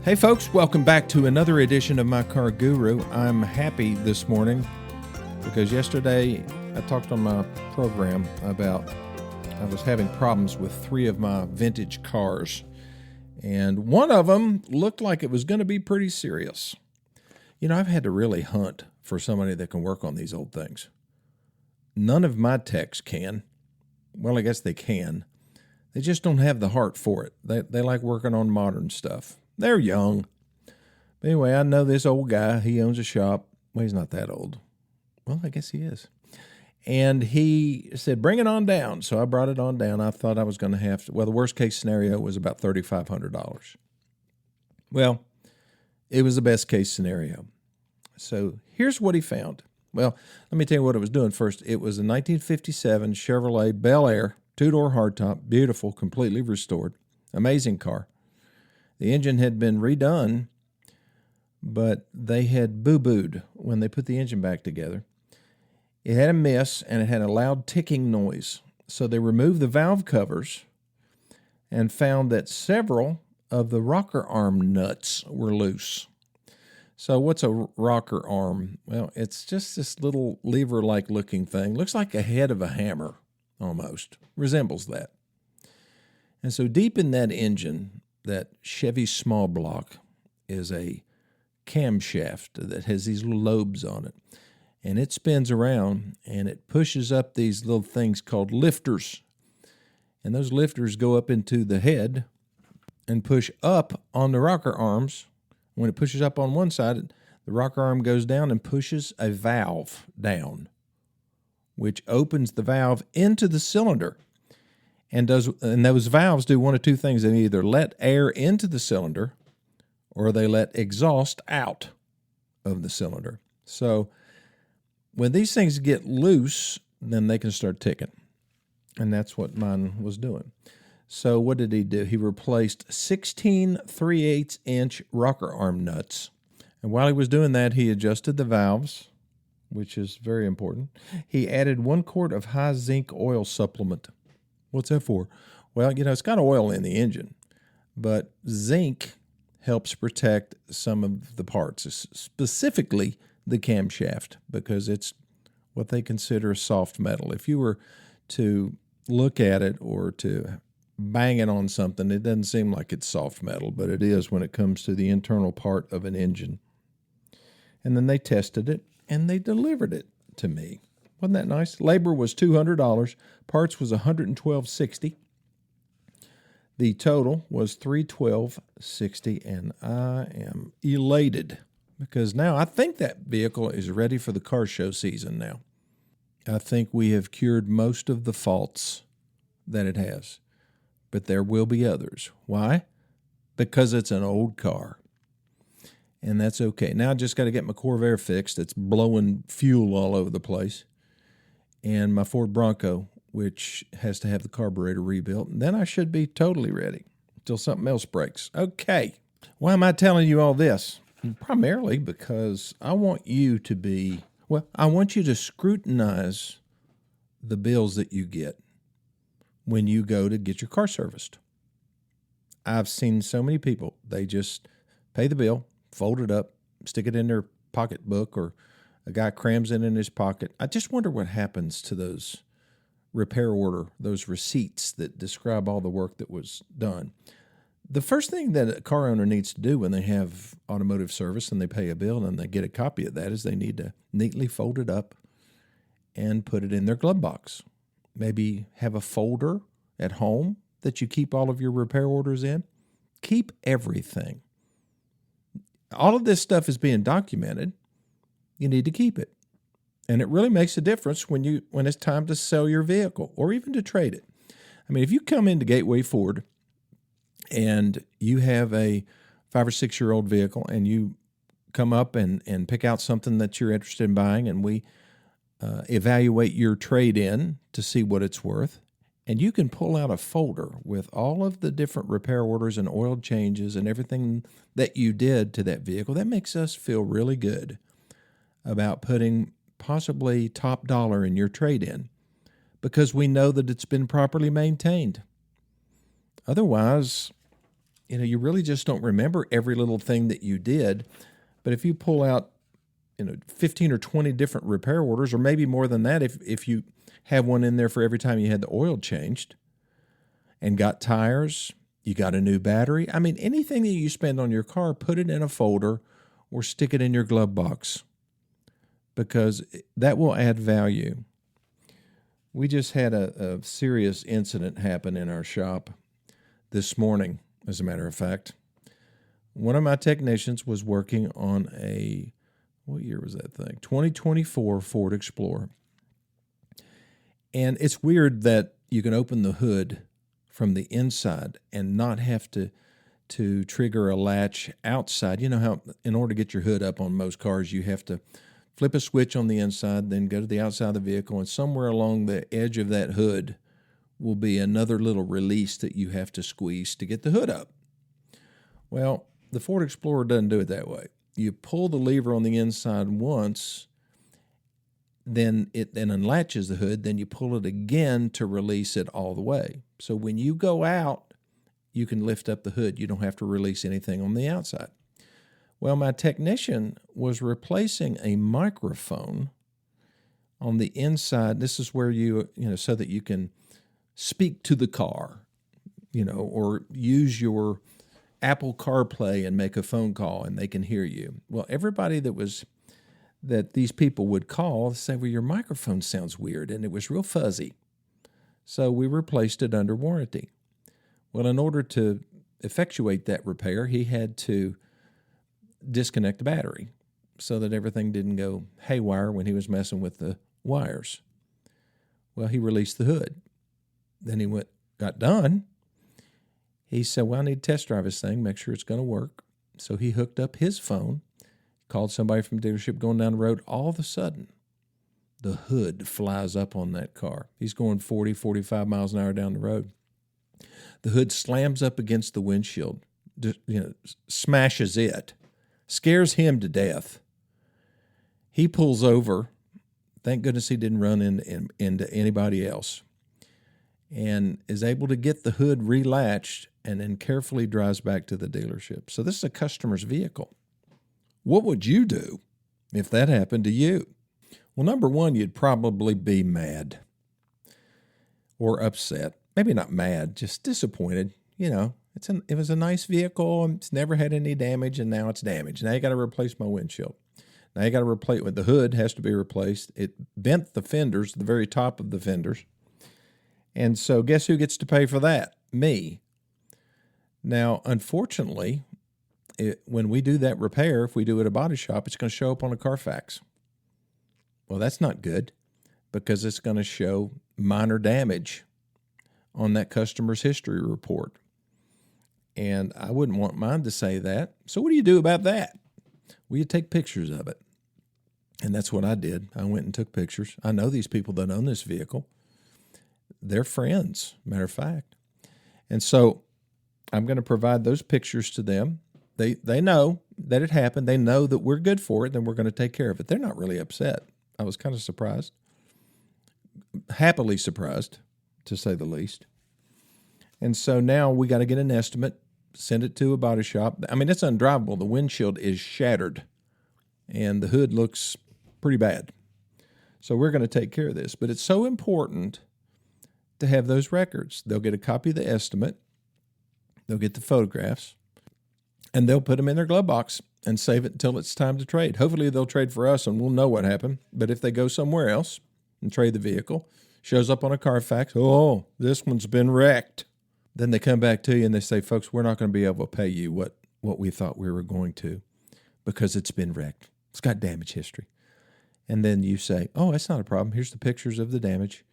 Hey folks, welcome back to another edition of My Car Guru. I'm happy this morning because yesterday I talked on my program about I was having problems with 3 of my vintage cars, and one of them looked like it was going to be pretty serious. You know, I've had to really hunt for somebody that can work on these old things. None of my techs can. Well, I guess they can. They just don't have the heart for it. They like working on modern stuff. They're young. But anyway, I know this old guy. He owns a shop. Well, he's not that old. Well, I guess he is. And he said, bring it on down. So I brought it on down. I thought I was going to have to. Well, the worst case scenario was about $3,500. Well, it was the best case scenario. So here's what he found. Well, let me tell you what it was doing first. It was a 1957 Chevrolet Bel Air, 2-door hardtop, beautiful, completely restored. Amazing car. The engine had been redone, but they had boo-booed when they put the engine back together. It had a miss, and it had a loud ticking noise. So they removed the valve covers and found that several of the rocker arm nuts were loose. So what's a rocker arm? Well, it's just this little lever-like looking thing. Looks like a head of a hammer, almost. Resembles that. And so deep in that engine, that Chevy small block, is a camshaft that has these little lobes on it. And it spins around, and it pushes up these little things called lifters. And those lifters go up into the head and push up on the rocker arms. When it pushes up on one side, the rocker arm goes down and pushes a valve down, which opens the valve into the cylinder. And those valves do one of two things. They either let air into the cylinder or they let exhaust out of the cylinder. So when these things get loose, then they can start ticking. And that's what mine was doing. So what did he do? He replaced 16 3/8-inch rocker arm nuts. And while he was doing that, he adjusted the valves, which is very important. He added 1 quart of high zinc oil supplement. What's that for? Well, you know, it's got oil in the engine, but zinc helps protect some of the parts, specifically the camshaft, because it's what they consider soft metal. If you were to look at it or to bang it on something, it doesn't seem like it's soft metal, but it is when it comes to the internal part of an engine. And then they tested it, and they delivered it to me. Wasn't that nice? Labor was $200. Parts was $112.60. The total was $312.60, and I am elated because now I think that vehicle is ready for the car show season now. I think we have cured most of the faults that it has, but there will be others. Why? Because it's an old car, and that's okay. Now I just got to get my Corvair fixed. It's blowing fuel all over the place. And my Ford Bronco, which has to have the carburetor rebuilt. And then I should be totally ready until something else breaks. Okay, why am I telling you all this? Primarily because I want you to scrutinize the bills that you get when you go to get your car serviced. I've seen so many people, they just pay the bill, fold it up, stick it in their pocketbook, or a guy crams it in his pocket. I just wonder what happens to those repair order, those receipts that describe all the work that was done. The first thing that a car owner needs to do when they have automotive service and they pay a bill and they get a copy of that is they need to neatly fold it up and put it in their glove box. Maybe have a folder at home that you keep all of your repair orders in. Keep everything. All of this stuff is being documented. You need to keep it. And it really makes a difference when it's time to sell your vehicle or even to trade it. I mean, if you come into Gateway Ford and you have a 5 or 6 year old vehicle and you come up and pick out something that you're interested in buying, and we evaluate your trade-in to see what it's worth, and you can pull out a folder with all of the different repair orders and oil changes and everything that you did to that vehicle, that makes us feel really good about putting possibly top dollar in your trade-in because we know that it's been properly maintained. Otherwise, you really just don't remember every little thing that you did. But if you pull out, 15 or 20 different repair orders, or maybe more than that, if you have one in there for every time you had the oil changed and got tires, you got a new battery. I mean, anything that you spend on your car, put it in a folder or stick it in your glove box, because that will add value. We just had a serious incident happen in our shop this morning, as a matter of fact. One of my technicians was working on what year was that thing? 2024 Ford Explorer. And it's weird that you can open the hood from the inside and not have to trigger a latch outside. You know how in order to get your hood up on most cars, you have to flip a switch on the inside, then go to the outside of the vehicle, and somewhere along the edge of that hood will be another little release that you have to squeeze to get the hood up. Well, the Ford Explorer doesn't do it that way. You pull the lever on the inside once, then it then unlatches the hood, then you pull it again to release it all the way. So when you go out, you can lift up the hood. You don't have to release anything on the outside. Well, my technician was replacing a microphone on the inside. This is where so that you can speak to the car, or use your Apple CarPlay and make a phone call and they can hear you. Well, everybody that these people would call say, well, your microphone sounds weird, and it was real fuzzy. So we replaced it under warranty. Well, in order to effectuate that repair, he had to disconnect the battery so that everything didn't go haywire when he was messing with the wires. Well, he released the hood. Then he got done. He said, well, I need to test drive this thing, make sure it's going to work. So he hooked up his phone, called somebody from the dealership going down the road. All of a sudden, the hood flies up on that car. He's going 40, 45 miles an hour down the road. The hood slams up against the windshield, smashes it, scares him to death. He pulls over. Thank goodness he didn't run into anybody else, and is able to get the hood relatched and then carefully drives back to the dealership. So this is a customer's vehicle. What would you do if that happened to you? Well, number one, you'd probably be mad or upset. Maybe not mad, just disappointed. It was a nice vehicle, and it's never had any damage, and now it's damaged. Now you got to replace my windshield. Now you got to replace it. The hood has to be replaced. It bent the fenders, the very top of the fenders. And so guess who gets to pay for that? Me. Now, unfortunately, when we do that repair, if we do it at a body shop, it's going to show up on a Carfax. Well, that's not good, because it's going to show minor damage on that customer's history report. And I wouldn't want mine to say that. So what do you do about that? Well, you take pictures of it. And that's what I did. I went and took pictures. I know these people that own this vehicle. They're friends, matter of fact. And so I'm going to provide those pictures to them. They know that it happened. They know that we're good for it, and we're going to take care of it. They're not really upset. I was kind of surprised. Happily surprised, to say the least. And so now we got to get an estimate, send it to a body shop. I mean, it's undrivable. The windshield is shattered, and the hood looks pretty bad. So we're going to take care of this. But it's so important to have those records. They'll get a copy of the estimate. They'll get the photographs, and they'll put them in their glove box and save it until it's time to trade. Hopefully they'll trade for us, and we'll know what happened. But if they go somewhere else and trade the vehicle, shows up on a Carfax, oh, this one's been wrecked. Then they come back to you and they say, folks, we're not going to be able to pay you what we thought we were going to, because it's been wrecked. It's got damage history. And then you say, oh, that's not a problem. Here's the pictures of the damage.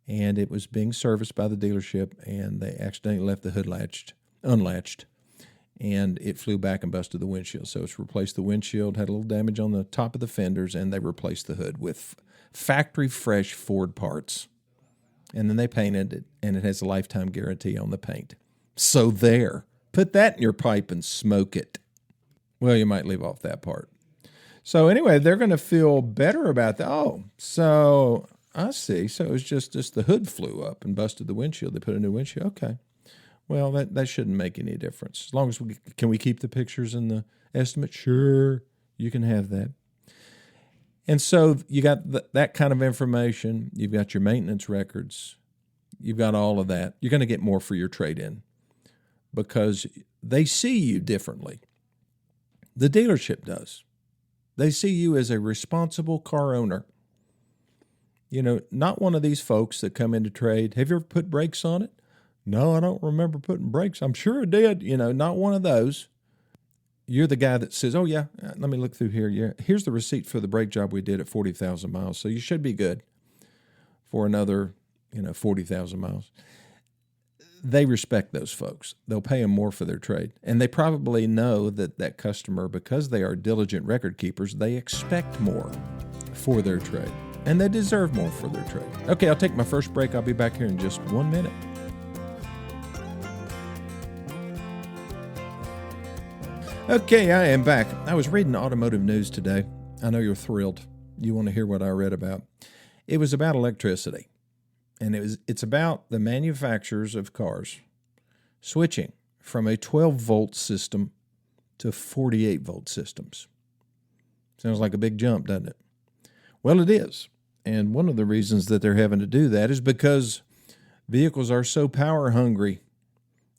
And it was being serviced by the dealership, and they accidentally left the hood unlatched, and it flew back and busted the windshield. So it's replaced the windshield, had a little damage on the top of the fenders, and they replaced the hood with factory fresh Ford parts. And then they painted it, and it has a lifetime guarantee on the paint. So there. Put that in your pipe and smoke it. Well, you might leave off that part. So anyway, they're going to feel better about that. Oh, so I see. So it was just the hood flew up and busted the windshield. They put a new windshield. Okay. Well, that shouldn't make any difference. As long as can we keep the pictures in the estimate? Sure, you can have that. And so you got that kind of information. You've got your maintenance records. You've got all of that. You're going to get more for your trade-in because they see you differently. The dealership does. They see you as a responsible car owner. You know, not one of these folks that come into trade. Have you ever put brakes on it? No, I don't remember putting brakes. I'm sure I did. You know, not one of those. You're the guy that says, oh, yeah, let me look through here. Yeah, here's the receipt for the brake job we did at 40,000 miles. So you should be good for another, 40,000 miles. They respect those folks. They'll pay them more for their trade. And they probably know that customer, because they are diligent record keepers, they expect more for their trade. And they deserve more for their trade. Okay, I'll take my first break. I'll be back here in just 1 minute. Okay, I am back. I was reading automotive news today. I know you're thrilled. You want to hear what I read about. It was about electricity. And it's about the manufacturers of cars switching from a 12-volt system to 48-volt systems. Sounds like a big jump, doesn't it? Well, it is. And one of the reasons that they're having to do that is because vehicles are so power hungry.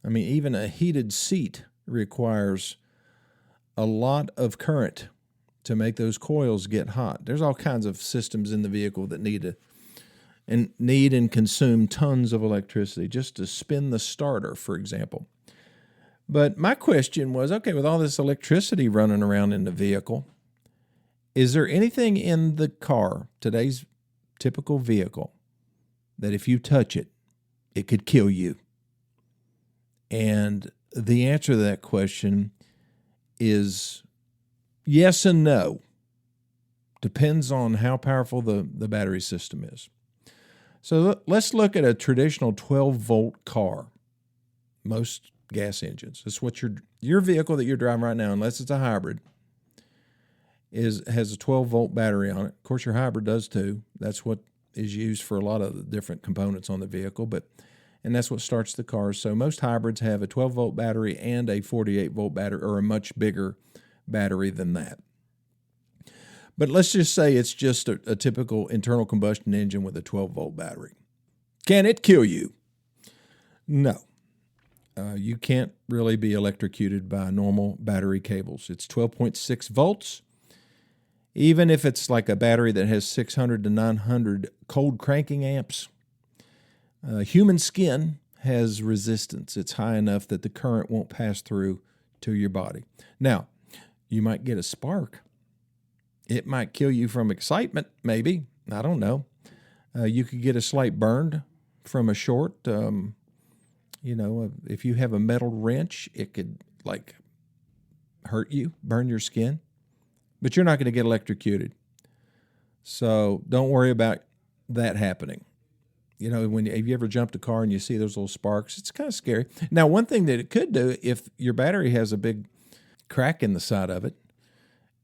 I mean, even a heated seat requires a lot of current to make those coils get hot. There's all kinds of systems in the vehicle that need and consume tons of electricity just to spin the starter, for example. But my question was, okay, with all this electricity running around in the vehicle, is there anything in the car, today's typical vehicle, that if you touch it, it could kill you? And the answer to that question is yes and no. Depends on how powerful the battery system is. So let's look at a traditional 12-volt car. Most gas engines. That's what your vehicle that you're driving right now, unless it's a hybrid, has a 12-volt battery on it. Of course, your hybrid does too. That's what is used for a lot of the different components on the vehicle, and that's what starts the car. So most hybrids have a 12-volt battery and a 48-volt battery, or a much bigger battery than that. But let's just say it's just a typical internal combustion engine with a 12-volt battery. Can it kill you? No. You can't really be electrocuted by normal battery cables. It's 12.6 volts. Even if it's like a battery that has 600 to 900 cold cranking amps, human skin has resistance. It's high enough that the current won't pass through to your body. Now, you might get a spark. It might kill you from excitement, maybe. I don't know. You could get a slight burn from a short. If you have a metal wrench, it could hurt you, burn your skin. But you're not going to get electrocuted. So don't worry about that happening. Have you ever jumped a car and you see those little sparks? It's kind of scary. Now, one thing that it could do, if your battery has a big crack in the side of it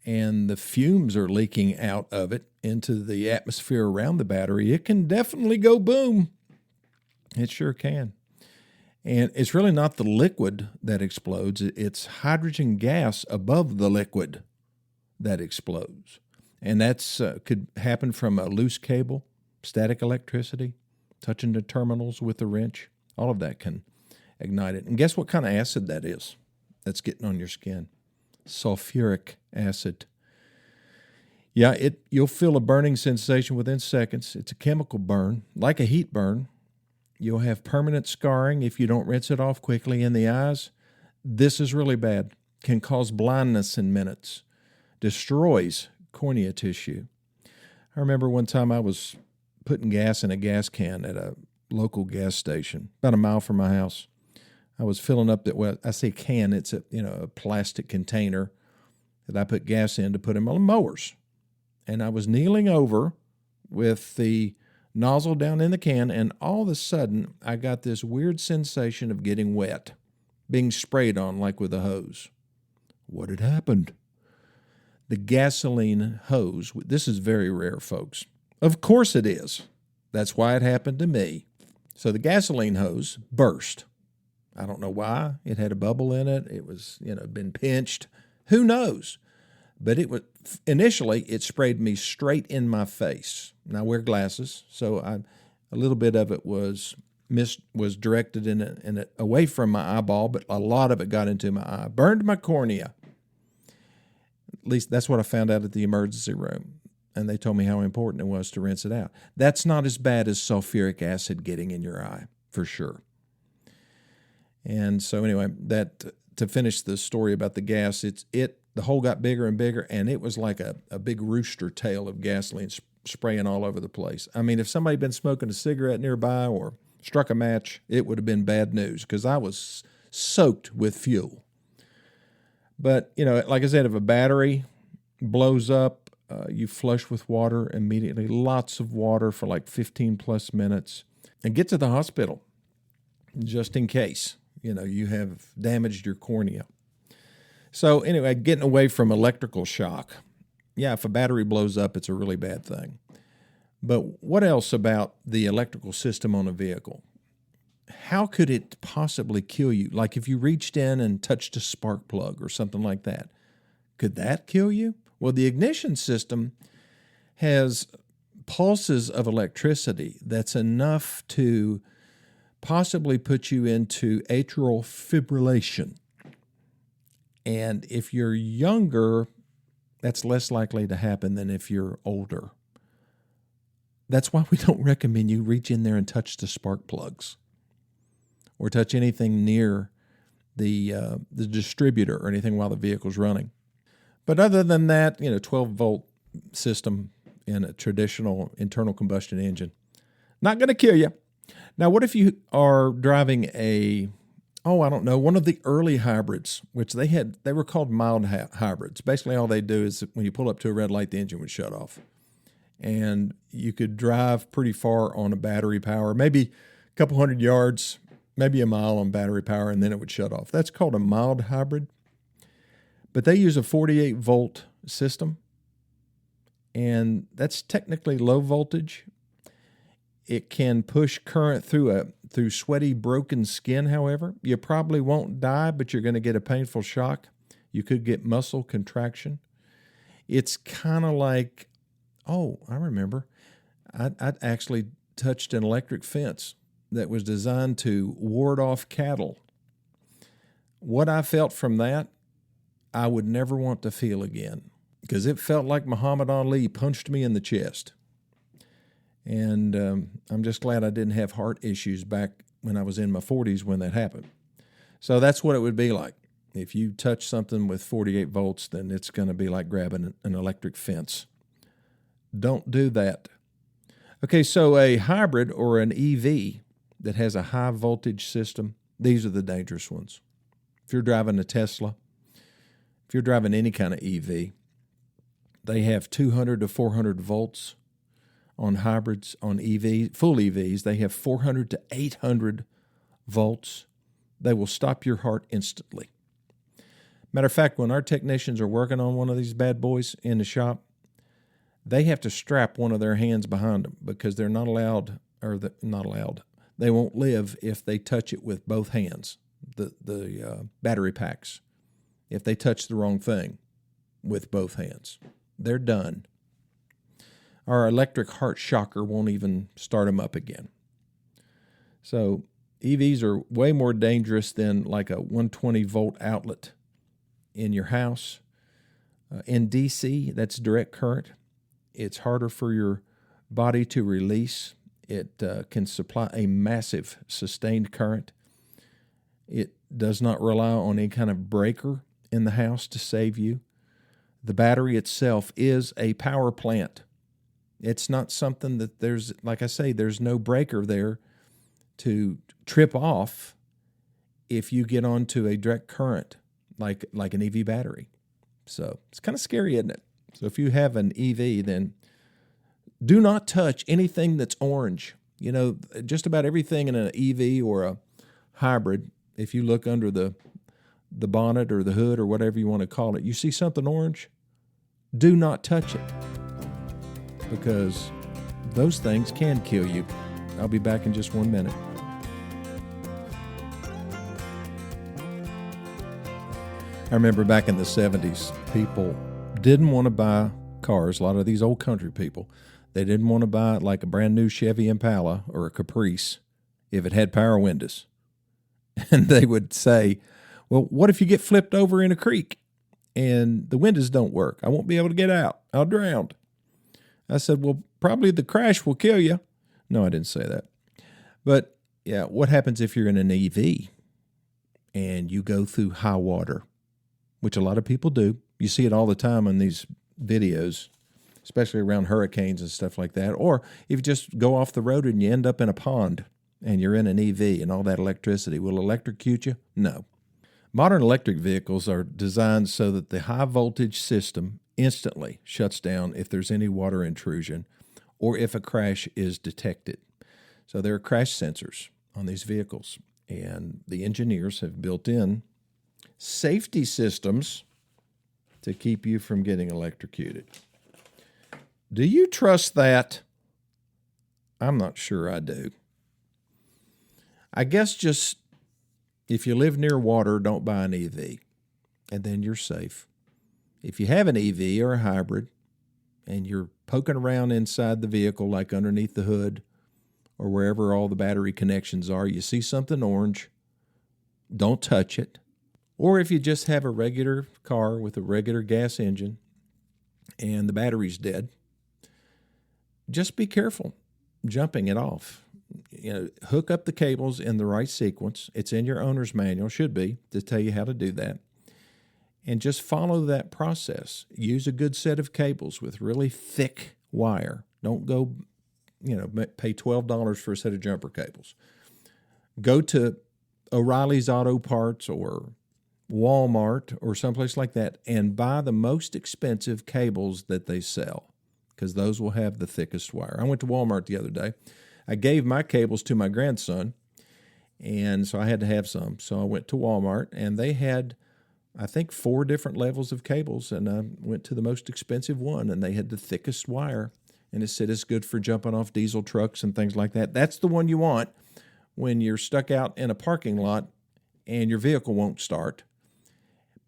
and the fumes are leaking out of it into the atmosphere around the battery, it can definitely go boom. It sure can. And it's really not the liquid that explodes. It's hydrogen gas above the liquid that explodes. And that's could happen from a loose cable, static electricity, touching the terminals with a wrench. All of that can ignite it. And guess what kind of acid that is that's getting on your skin? Sulfuric acid. Yeah, you'll feel a burning sensation within seconds. It's a chemical burn, like a heat burn. You'll have permanent scarring if you don't rinse it off quickly in the eyes. This is really bad. Can cause blindness in minutes. Destroys cornea tissue. I remember one time I was putting gas in a gas can at a local gas station, about a mile from my house. I was filling up I say can, it's a plastic container that I put gas in to put in my mowers. And I was kneeling over with the nozzle down in the can, and all of a sudden I got this weird sensation of getting wet, being sprayed on like with a hose. What had happened? The gasoline hose, this is very rare, folks. Of course it is. That's why it happened to me. So the gasoline hose burst. I don't know why. It had a bubble in it. It was, been pinched. Who knows? But initially it sprayed me straight in my face. And I wear glasses, so a little bit of it was directed away from my eyeball, but a lot of it got into my eye. Burned my cornea. At least that's what I found out at the emergency room. And they told me how important it was to rinse it out. That's not as bad as sulfuric acid getting in your eye, for sure. And so anyway, to finish the story about the gas, the hole got bigger and bigger, and it was like a big rooster tail of gasoline spraying all over the place. I mean, if somebody had been smoking a cigarette nearby or struck a match, it would have been bad news because I was soaked with fuel. But, like I said, if a battery blows up, you flush with water immediately, lots of water for like 15 plus minutes, and get to the hospital just in case, you have damaged your cornea. So anyway, getting away from electrical shock. Yeah, if a battery blows up, it's a really bad thing. But what else about the electrical system on a vehicle? How could it possibly kill you? Like if you reached in and touched a spark plug or something like that, could that kill you? Well, the ignition system has pulses of electricity that's enough to possibly put you into atrial fibrillation. And if you're younger, that's less likely to happen than if you're older. That's why we don't recommend you reach in there and touch the spark plugs or touch anything near the distributor or anything while the vehicle's running. But other than that, 12-volt system in a traditional internal combustion engine, not going to kill you. Now, what if you are driving one of the early hybrids, which they were called mild hybrids. Basically, all they do is when you pull up to a red light, the engine would shut off. And you could drive pretty far on a battery power, maybe a couple hundred yards, maybe a mile on battery power, and then it would shut off. That's called a mild hybrid. But they use a 48-volt system, and that's technically low voltage. It can push current through sweaty, broken skin, however. You probably won't die, but you're going to get a painful shock. You could get muscle contraction. It's kind of like, I remember. I actually touched an electric fence that was designed to ward off cattle. What I felt from that, I would never want to feel again because it felt like Muhammad Ali punched me in the chest. And I'm just glad I didn't have heart issues back when I was in my 40s when that happened. So that's what it would be like. If you touch something with 48 volts, then it's going to be like grabbing an electric fence. Don't do that. Okay, so a hybrid or an EV that has a high voltage system, these are the dangerous ones. If you're driving a Tesla, if you're driving any kind of EV, they have 200 to 400 volts. On hybrids, on full EVs, they have 400 to 800 volts. They will stop your heart instantly. Matter of fact, when our technicians are working on one of these bad boys in the shop, they have to strap one of their hands behind them because they're not allowed. They won't live if they touch it with both hands, the battery packs. If they touch the wrong thing with both hands, they're done. Our electric heart shocker won't even start them up again. So EVs are way more dangerous than like a 120-volt outlet in your house. In DC, that's direct current. It's harder for your body to release. It can supply a massive sustained current. It does not rely on any kind of breaker in the house to save you. The battery itself is a power plant. It's not something that there's no breaker there to trip off if you get onto a direct current like an EV battery. So it's kind of scary, isn't it? So if you have an EV, then do not touch anything that's orange. Just about everything in an EV or a hybrid, if you look under the bonnet or the hood or whatever you want to call it, you see something orange, do not touch it. Because those things can kill you. I'll be back in just 1 minute. I remember back in the 70s, people didn't want to buy cars. A lot of these old country people, they didn't want to buy like a brand new Chevy Impala or a Caprice if it had power windows. And they would say, well, what if you get flipped over in a creek and the windows don't work? I won't be able to get out. I'll drown. I said, well, probably the crash will kill you. No, I didn't say that. But yeah, what happens if you're in an EV and you go through high water, which a lot of people do? You see it all the time in these videos, especially around hurricanes and stuff like that. Or if you just go off the road and you end up in a pond and you're in an EV and all that electricity, will electrocute you? No. Modern electric vehicles are designed so that the high voltage system instantly shuts down if there's any water intrusion or if a crash is detected. So there are crash sensors on these vehicles, and the engineers have built in safety systems to keep you from getting electrocuted. Do you trust that? I'm not sure I do. I guess just if you live near water, don't buy an EV, and then you're safe. If you have an EV or a hybrid and you're poking around inside the vehicle, like underneath the hood or wherever all the battery connections are, you see something orange, don't touch it. Or if you just have a regular car with a regular gas engine and the battery's dead, just be careful jumping it off. Hook up the cables in the right sequence. It's in your owner's manual, should be, to tell you how to do that. And just follow that process. Use a good set of cables with really thick wire. Don't go, pay $12 for a set of jumper cables. Go to O'Reilly's Auto Parts or Walmart or someplace like that and buy the most expensive cables that they sell, because those will have the thickest wire. I went to Walmart the other day. I gave my cables to my grandson, and so I had to have some. So I went to Walmart, and they had, I think, 4 different levels of cables, and I went to the most expensive one, and they had the thickest wire, and it said it's good for jumping off diesel trucks and things like that. That's the one you want when you're stuck out in a parking lot and your vehicle won't start.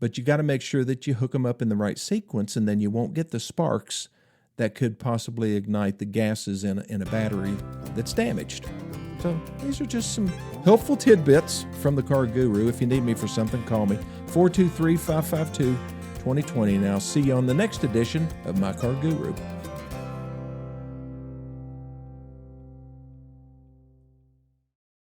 But you got to make sure that you hook them up in the right sequence, and then you won't get the sparks that could possibly ignite the gases in a battery that's damaged. So these are just some helpful tidbits from the Car Guru. If you need me for something, call me, 423-552-2020. And I'll see you on the next edition of My Car Guru.